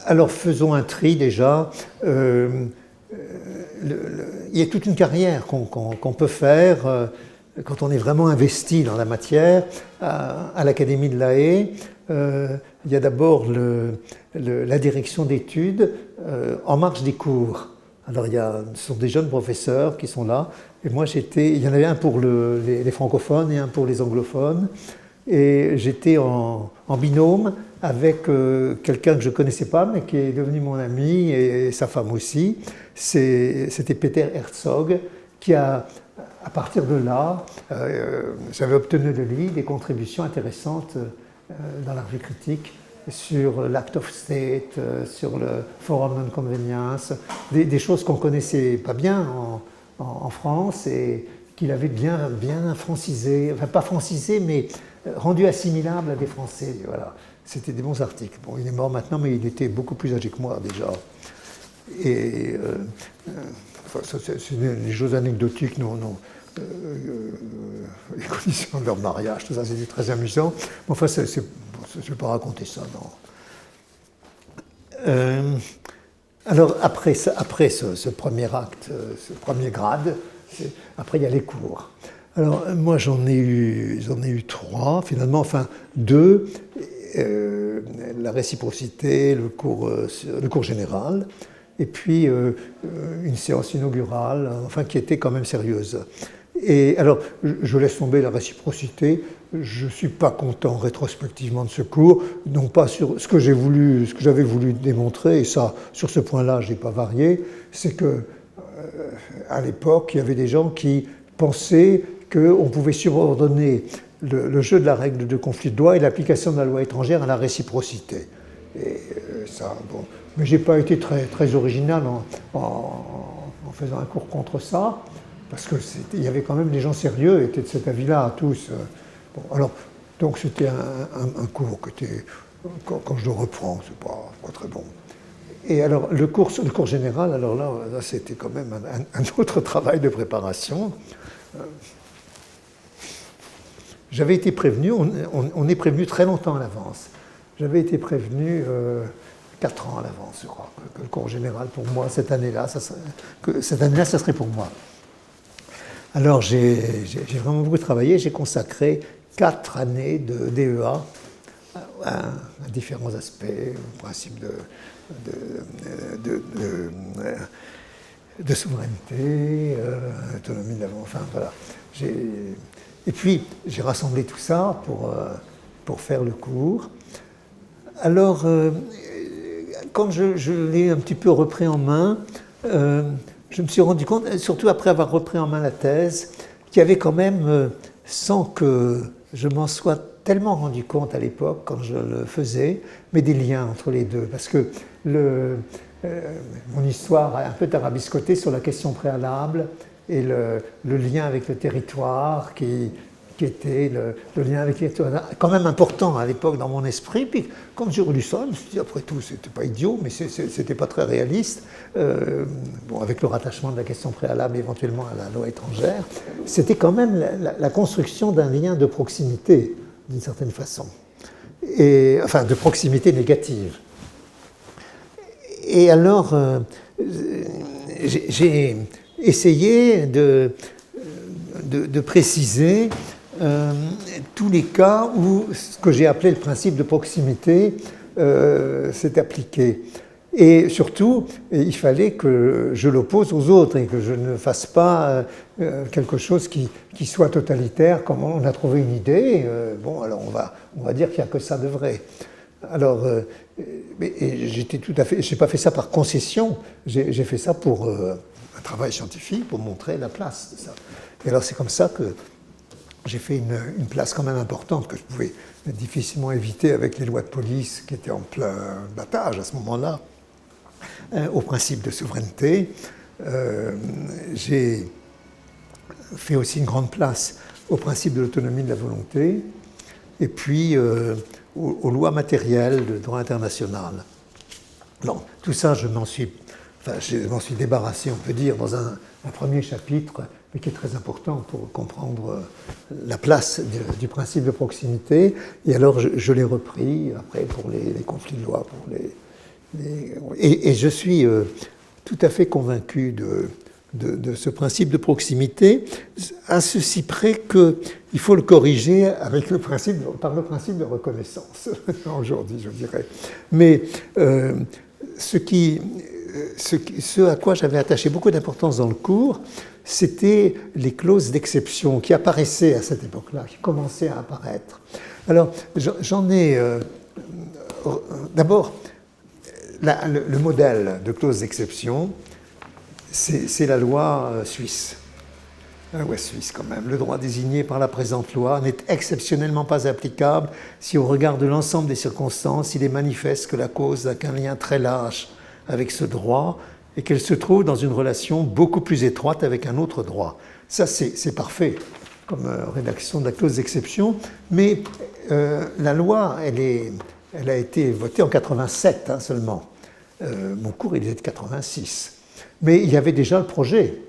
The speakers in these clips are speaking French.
Alors faisons un tri déjà. Il y a toute une carrière qu'on peut faire quand on est vraiment investi dans la matière à l'Académie de La Haye. Il y a d'abord la direction d'études en marge des cours. Alors ce sont des jeunes professeurs qui sont là. Et moi il y en avait un pour les francophones et un pour les anglophones. Et j'étais en binôme avec quelqu'un que je ne connaissais pas, mais qui est devenu mon ami, et sa femme aussi. C'était Peter Herzog, qui à partir de là, j'avais obtenu de lui des contributions intéressantes dans la revue critique sur l'Act of State, sur le Forum Non-Convenience, des choses qu'on ne connaissait pas bien en France et qu'il avait bien francisé, enfin pas francisé, mais rendu assimilable à des Français. Voilà. C'était des bons articles. Bon, il est mort maintenant, mais il était beaucoup plus âgé que moi déjà. Et c'est des choses anecdotiques, les conditions de leur mariage, tout ça, c'était très amusant. Mais enfin, je ne vais pas raconter ça, non. Alors, après ce premier acte, ce premier grade, après, il y a les cours. Alors, moi, j'en ai eu 3, finalement, enfin 2. La réciprocité, le cours général, et puis une séance inaugurale, enfin, qui était quand même sérieuse. Et alors, je laisse tomber la réciprocité. Je ne suis pas content rétrospectivement de ce cours, non pas sur ce que j'avais voulu démontrer, et ça, sur ce point-là, je n'ai pas varié, c'est que à l'époque, il y avait des gens qui pensaient qu'on pouvait surordonner le jeu de la règle de conflit de droit et l'application de la loi étrangère à la réciprocité. Et ça, bon. Mais je n'ai pas été très original en faisant un cours contre ça, parce qu'il y avait quand même des gens sérieux qui étaient de cet avis-là, tous. Bon, alors, donc c'était un cours qui était, quand je le reprends, c'est pas très bon. Et alors, le cours général, alors là c'était quand même un autre travail de préparation. J'avais été prévenu, on est prévenu très longtemps à l'avance. J'avais été prévenu 4 ans à l'avance, je crois, que le cours général pour moi, cette année-là, ça serait pour moi. Alors j'ai vraiment beaucoup travaillé, j'ai consacré 4 années de DEA à différents aspects, au principe de souveraineté, autonomie de l'avant, enfin voilà. Et puis j'ai rassemblé tout ça pour faire le cours. Alors, quand je l'ai un petit peu repris en main, je me suis rendu compte, surtout après avoir repris en main la thèse, qu'il y avait quand même, sans que je m'en sois tellement rendu compte à l'époque, quand je le faisais, mais des liens entre les deux. Parce que mon histoire a un peu tarabiscoté sur la question préalable et le lien avec le territoire qui était le lien avec les territoires, quand même important à l'époque dans mon esprit. Puis quand j'ai relu ça, je me suis dit, après tout, c'était pas idiot, mais c'était pas très réaliste. Bon, avec le rattachement de la question préalable éventuellement à la loi étrangère, c'était quand même la construction d'un lien de proximité, d'une certaine façon. Enfin, de proximité négative. Et alors, j'ai essayé de préciser tous les cas où ce que j'ai appelé le principe de proximité s'est appliqué. Et surtout, il fallait que je l'oppose aux autres et que je ne fasse pas quelque chose qui soit totalitaire, comme on a trouvé une idée. Bon, alors on va dire qu'il n'y a que ça de vrai. Alors, j'ai pas fait ça par concession, j'ai fait ça pour un travail scientifique, pour montrer la place de ça. Et alors c'est comme ça que j'ai fait une place quand même importante que je pouvais difficilement éviter avec les lois de police qui étaient en plein battage à ce moment-là, au principe de souveraineté. J'ai fait aussi une grande place au principe de l'autonomie de la volonté, et puis aux lois matérielles de droit international. Non, tout ça, je m'en suis débarrassé, on peut dire, dans un premier chapitre, mais qui est très important pour comprendre la place du principe de proximité. Et alors, je l'ai repris après pour les conflits de loi, pour et je suis tout à fait convaincu de ce principe de proximité, à ceci près qu'il faut le corriger avec par le principe de reconnaissance, aujourd'hui, je dirais. Mais ce à quoi j'avais attaché beaucoup d'importance dans le cours, c'était les clauses d'exception qui apparaissaient à cette époque-là, qui commençaient à apparaître. Alors, j'en ai... D'abord, le modèle de clause d'exception, c'est la loi suisse. La loi suisse, quand même. Le droit désigné par la présente loi n'est exceptionnellement pas applicable si, au regard de l'ensemble des circonstances, il est manifeste que la cause n'a qu'un lien très large avec ce droit et qu'elle se trouve dans une relation beaucoup plus étroite avec un autre droit. Ça, c'est parfait comme rédaction de la clause d'exception, mais la loi, elle a été votée en 87 seulement. Mon cours, il est de 86. Mais il y avait déjà le projet,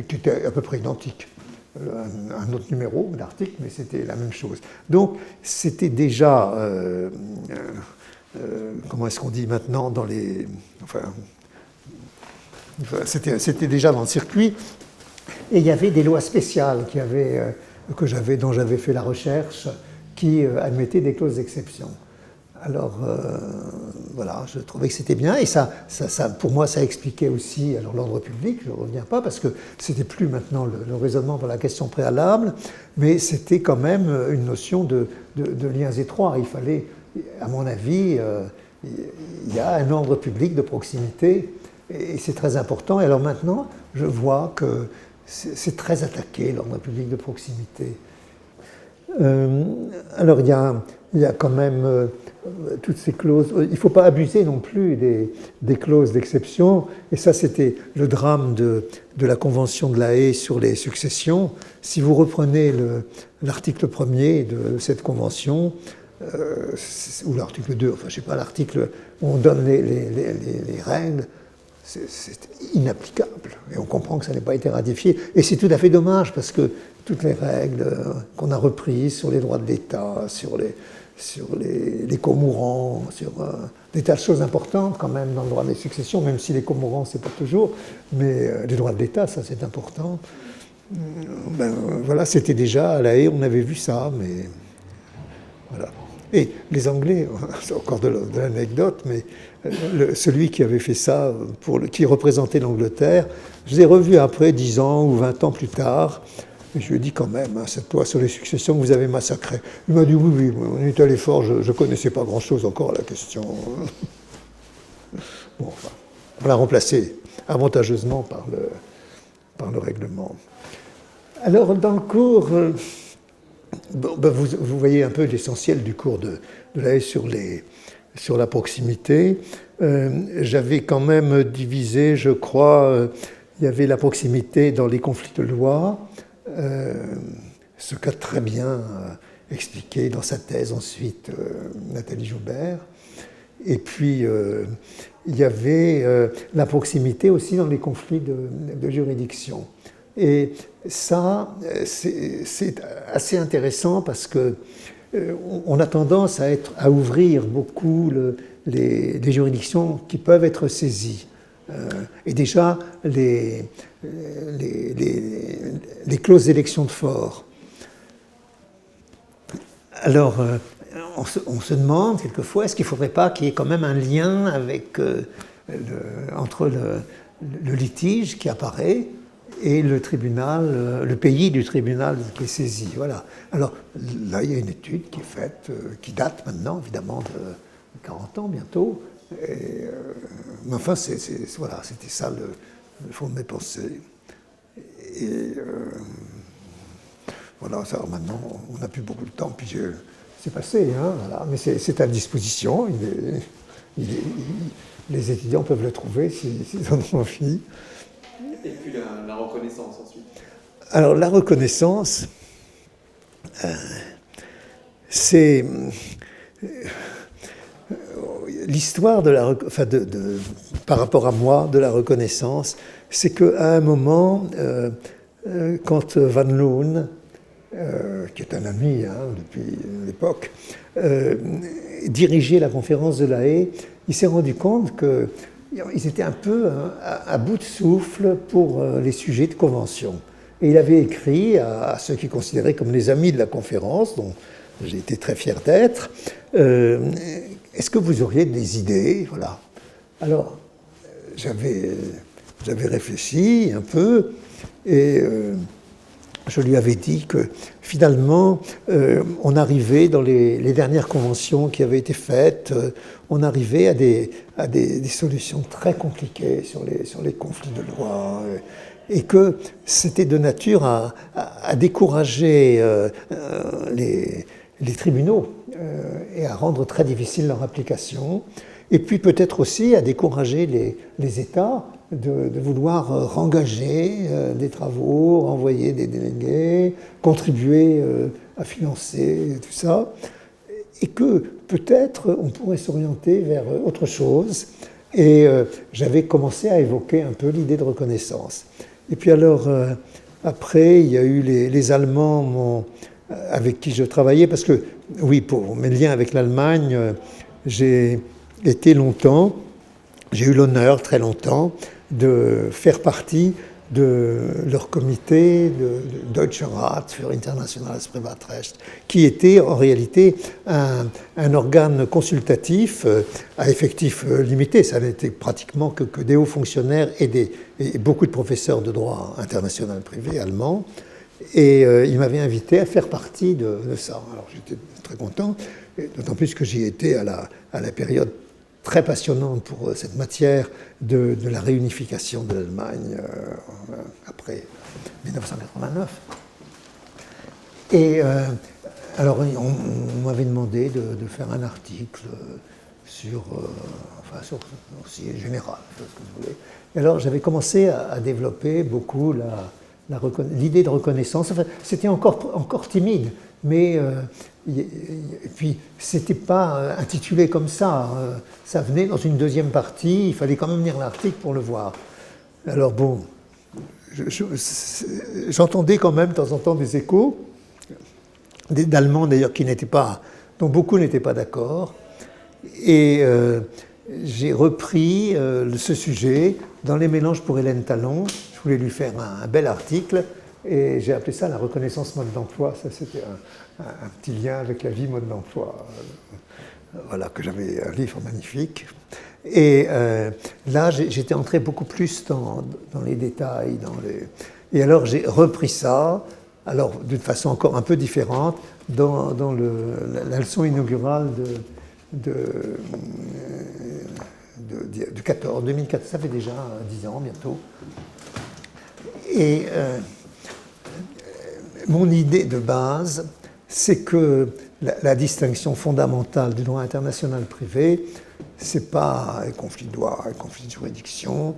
qui était à peu près identique. Un autre numéro d'article, mais c'était la même chose. Donc, c'était déjà... comment est-ce qu'on dit maintenant dans les... Enfin, c'était déjà dans le circuit. Et il y avait des lois spéciales dont j'avais fait la recherche, qui admettaient des clauses d'exception. Alors, voilà, je trouvais que c'était bien, et ça, pour moi, ça expliquait aussi l'ordre public, je ne reviens pas, parce que c'était plus maintenant le raisonnement pour la question préalable, mais c'était quand même une notion de liens étroits. Il fallait, à mon avis, il y a un ordre public de proximité, et c'est très important. Et alors maintenant, je vois que c'est très attaqué, l'ordre public de proximité. Alors, il y a quand même toutes ces clauses. Il ne faut pas abuser non plus des clauses d'exception. Et ça, c'était le drame de la Convention de La Haye sur les successions. Si vous reprenez l'article 1er de cette convention, ou l'article 2, enfin, je ne sais pas, l'article où on donne les règles, c'est inapplicable. Et on comprend que ça n'a pas été ratifié. Et c'est tout à fait dommage, parce que toutes les règles qu'on a reprises sur les droits de l'État, sur les comourants, sur des tas de choses importantes quand même dans le droit des successions, même si les comourants, c'est pas toujours, mais les droits de l'État, ça c'est important. Voilà, c'était déjà à La Haye, on avait vu ça, mais voilà. Et les Anglais, c'est encore de l'anecdote, mais celui qui avait fait ça, qui représentait l'Angleterre, je l'ai revu après, 10 ans ou 20 ans plus tard, et je lui ai dit quand même, cette loi sur les successions que vous avez massacrée. Il m'a dit oui, on est allé fort, je ne connaissais pas grand-chose encore à la question. Bon, enfin, on l'a remplacé avantageusement par le règlement. Alors, dans le cours, vous voyez un peu l'essentiel du cours de La Haye sur la proximité. J'avais quand même divisé, je crois, il y avait la proximité dans les conflits de loi, ce qu'a très bien expliqué dans sa thèse ensuite Nathalie Joubert. Et puis, il y avait la proximité aussi dans les conflits de juridiction. Et ça, c'est assez intéressant parce que on a tendance à ouvrir beaucoup les juridictions qui peuvent être saisies. Et déjà, les clauses d'élection de fort. Alors, on se demande quelquefois, est-ce qu'il ne faudrait pas qu'il y ait quand même un lien entre le litige qui apparaît et le tribunal, le pays du tribunal qui est saisi. Voilà. Alors là, il y a une étude qui est faite, qui date maintenant, évidemment, de 40 ans bientôt. Mais enfin, voilà, c'était ça le fond de mes pensées. Et voilà, ça, maintenant, on n'a plus beaucoup de temps, puis c'est passé, voilà. Mais c'est à disposition. Les étudiants peuvent le trouver s'ils en ont envie. Et puis la reconnaissance ensuite. Alors la reconnaissance, c'est l'histoire par rapport à moi de la reconnaissance, c'est qu'à un moment, quand Van Loon, qui est un ami depuis l'époque, dirigeait la conférence de La Haye, il s'est rendu compte qu'ils étaient un peu à bout de souffle pour les sujets de convention. Et il avait écrit à ceux qu'il considérait comme les amis de la conférence, dont j'ai été très fier d'être, est-ce que vous auriez des idées? Voilà. Alors, j'avais réfléchi un peu et je lui avais dit que finalement, on arrivait dans les dernières conventions qui avaient été faites, on arrivait à des solutions très compliquées sur les conflits de loi, et que c'était de nature à décourager les tribunaux et à rendre très difficile leur application, et puis peut-être aussi à décourager les États de vouloir rengager des travaux, renvoyer des délégués, contribuer à financer tout ça, et que peut-être on pourrait s'orienter vers autre chose. Et j'avais commencé à évoquer un peu l'idée de reconnaissance. Et puis alors, après, il y a eu les Allemands avec qui je travaillais, parce que, oui, pour mes liens avec l'Allemagne, j'ai eu l'honneur très longtemps de faire partie de leur comité de Deutscher Rat für internationales Privatrecht, qui était en réalité un organe consultatif à effectif limité. Ça n'était pratiquement que des hauts fonctionnaires et beaucoup de professeurs de droit international privé allemands. Et il m'avait invité à faire partie de ça. Alors j'étais très content, d'autant plus que j'y étais à la période très passionnante pour cette matière de la réunification de l'Allemagne après 1989. Et alors, on m'avait demandé de faire un article sur aussi général, ce que vous voulez. Et alors, j'avais commencé à développer beaucoup l'idée de reconnaissance. Enfin, c'était encore timide, mais et puis c'était pas intitulé comme ça. Ça venait dans une deuxième partie. Il fallait quand même lire l'article pour le voir. Alors bon, j'entendais quand même de temps en temps des échos d'Allemands d'ailleurs dont beaucoup n'étaient pas d'accord. Et j'ai repris ce sujet dans les mélanges pour Hélène Talon. Je voulais lui faire un bel article et j'ai appelé ça la reconnaissance mode d'emploi. Ça, c'était un petit lien avec la vie mode d'emploi. Voilà, que j'avais un livre magnifique. Et là, j'étais entré beaucoup plus dans les détails. Et alors, j'ai repris ça, alors d'une façon encore un peu différente, dans la leçon inaugurale du 2014, ça fait déjà 10 ans bientôt. Et mon idée de base, c'est que la distinction fondamentale du droit international privé, c'est pas un conflit de loi, un conflit de juridiction,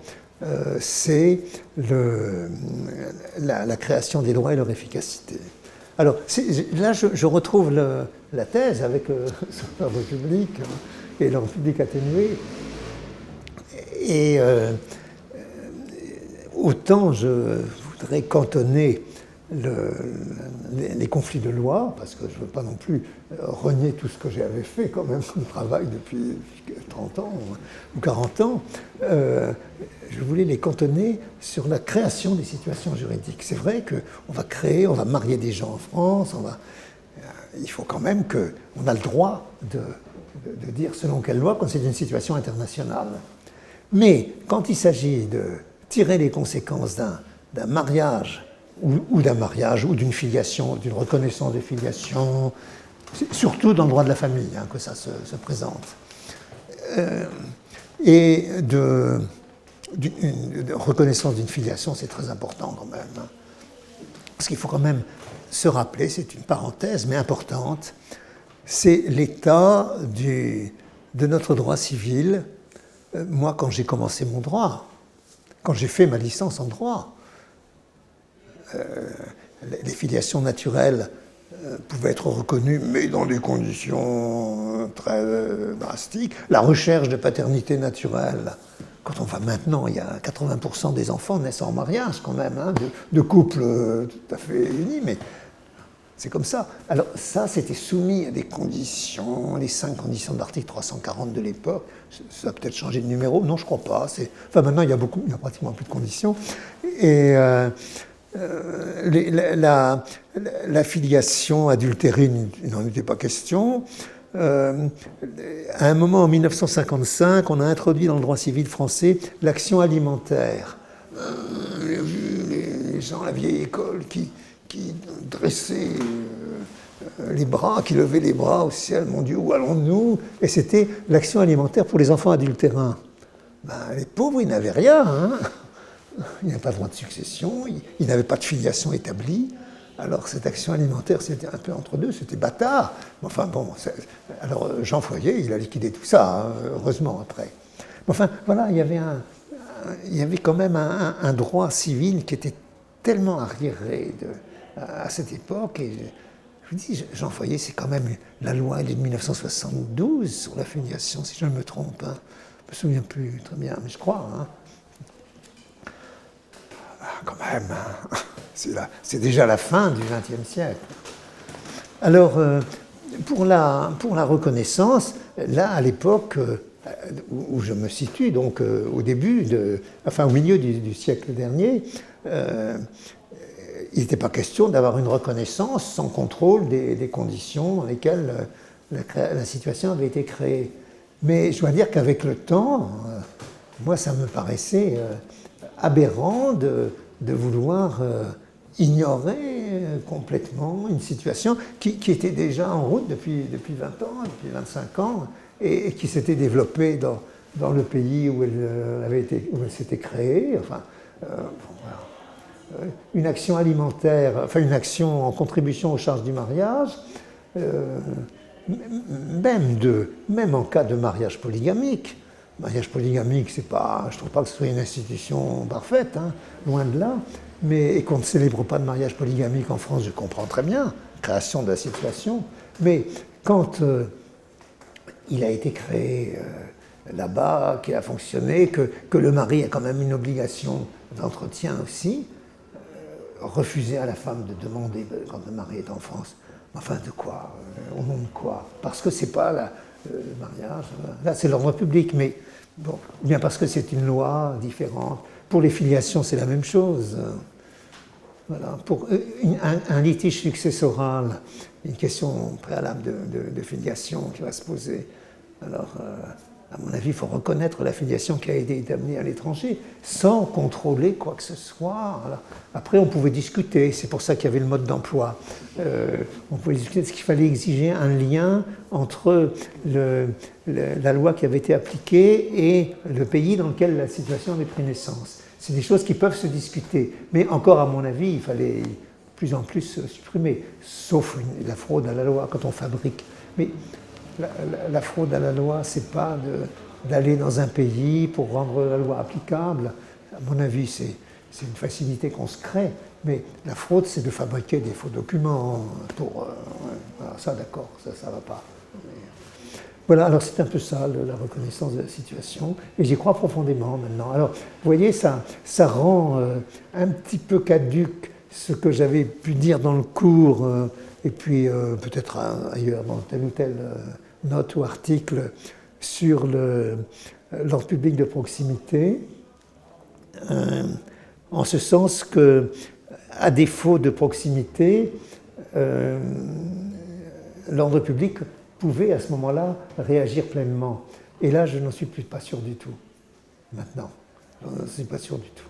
c'est la création des droits et leur efficacité. Alors là, je retrouve la thèse avec l'ordre public et l'ordre public atténué. Et autant je voudrais cantonner les conflits de loi, parce que je ne veux pas non plus renier tout ce que j'avais fait quand même comme travail depuis 30 ans ou 40 ans, je voulais les cantonner sur la création des situations juridiques. C'est vrai qu'on va marier des gens en France, il faut quand même qu'on a le droit de dire selon quelle loi quand c'est une situation internationale. Mais quand il s'agit de tirer les conséquences d'un mariage ou d'un mariage, ou d'une filiation, d'une reconnaissance de filiation, surtout dans le droit de la famille que ça se présente. Et de reconnaissance d'une filiation, c'est très important quand même. Parce qu'il faut quand même se rappeler, c'est une parenthèse, mais importante, c'est l'état de notre droit civil. Moi, quand j'ai commencé mon droit, quand j'ai fait ma licence en droit, les filiations naturelles pouvaient être reconnues, mais dans des conditions très drastiques. La recherche de paternité naturelle, quand on va maintenant, il y a 80% des enfants naissent en mariage quand même, de couples tout à fait unis, mais C'est comme ça. Alors ça, c'était soumis à des conditions, les 5 conditions de l'article 340 de l'époque. Ça a peut-être changé de numéro, non, je ne crois pas. Enfin, maintenant, il y a pratiquement plus de conditions. Et la filiation adultérée, il n'en était pas question. À un moment, en 1955, on a introduit dans le droit civil français l'action alimentaire. J'ai vu les gens à la vieille école qui dressaient les bras, qui levaient les bras au ciel, mon Dieu, où allons-nous? Et c'était l'action alimentaire pour les enfants adultérins. Ben, les pauvres, ils n'avaient rien, hein. Ils n'avaient pas de droit de succession, ils n'avaient pas de filiation établie. Alors cette action alimentaire, c'était un peu entre deux, c'était bâtard. Enfin bon, alors Jean Foyer, il a liquidé tout ça, hein, heureusement après. Enfin voilà, il y avait quand même un droit civil qui était tellement arriéré à cette époque. Et je vous dis, Jean Foyer, c'est quand même la loi, elle est de 1972 sur la filiation, si je ne me trompe. Hein. Je ne me souviens plus très bien, mais je crois. Hein. Quand même, hein. C'est déjà la fin du XXe siècle. Alors, pour la reconnaissance, là, à l'époque où je me situe, donc au début, au milieu du siècle dernier, il n'était pas question d'avoir une reconnaissance sans contrôle des conditions dans lesquelles la situation avait été créée. Mais je dois dire qu'avec le temps, moi, ça me paraissait aberrant de vouloir ignorer complètement une situation qui était déjà en route depuis 20 ans, depuis 25 ans, et qui s'était développée dans le pays où elle s'était créée. Enfin, voilà. Une action alimentaire, enfin une action en contribution aux charges du mariage, même en cas de mariage polygamique. Mariage polygamique, je ne trouve pas que ce soit une institution parfaite, hein, loin de là, et qu'on ne célèbre pas de mariage polygamique en France, je comprends très bien, création de la situation, mais quand il a été créé là-bas, qu'il a fonctionné, que le mari a quand même une obligation d'entretien aussi, refuser à la femme de demander quand le mari est en France, enfin de quoi, au nom de quoi? Parce que c'est pas le mariage, là c'est l'ordre public, mais bon, bien parce que c'est une loi différente. Pour les filiations, c'est la même chose. Voilà. Pour un litige successoral, une question préalable de filiation qui va se poser. Alors, à mon avis, il faut reconnaître la filiation qui a été établie à l'étranger sans contrôler quoi que ce soit. Alors, après, on pouvait discuter, c'est pour ça qu'il y avait le mode d'emploi. On pouvait discuter de ce qu'il fallait exiger un lien entre la loi qui avait été appliquée et le pays dans lequel la situation avait pris naissance. C'est des choses qui peuvent se discuter, mais encore à mon avis, il fallait de plus en plus supprimer, sauf la fraude à la loi quand on fabrique. Mais la fraude à la loi, c'est pas d'aller dans un pays pour rendre la loi applicable. À mon avis, c'est une facilité qu'on se crée, mais la fraude, c'est de fabriquer des faux documents pour... voilà, ça, d'accord, ça va pas. Voilà, alors c'est un peu ça, la reconnaissance de la situation, et j'y crois profondément maintenant. Alors, vous voyez, ça rend un petit peu caduque ce que j'avais pu dire dans le cours, et puis peut-être ailleurs, dans telle ou telle note ou article sur l'ordre public de proximité, en ce sens que, à défaut de proximité, l'ordre public pouvait à ce moment-là réagir pleinement. Et là, je n'en suis plus pas sûr du tout. Maintenant, je n'en suis pas sûr du tout.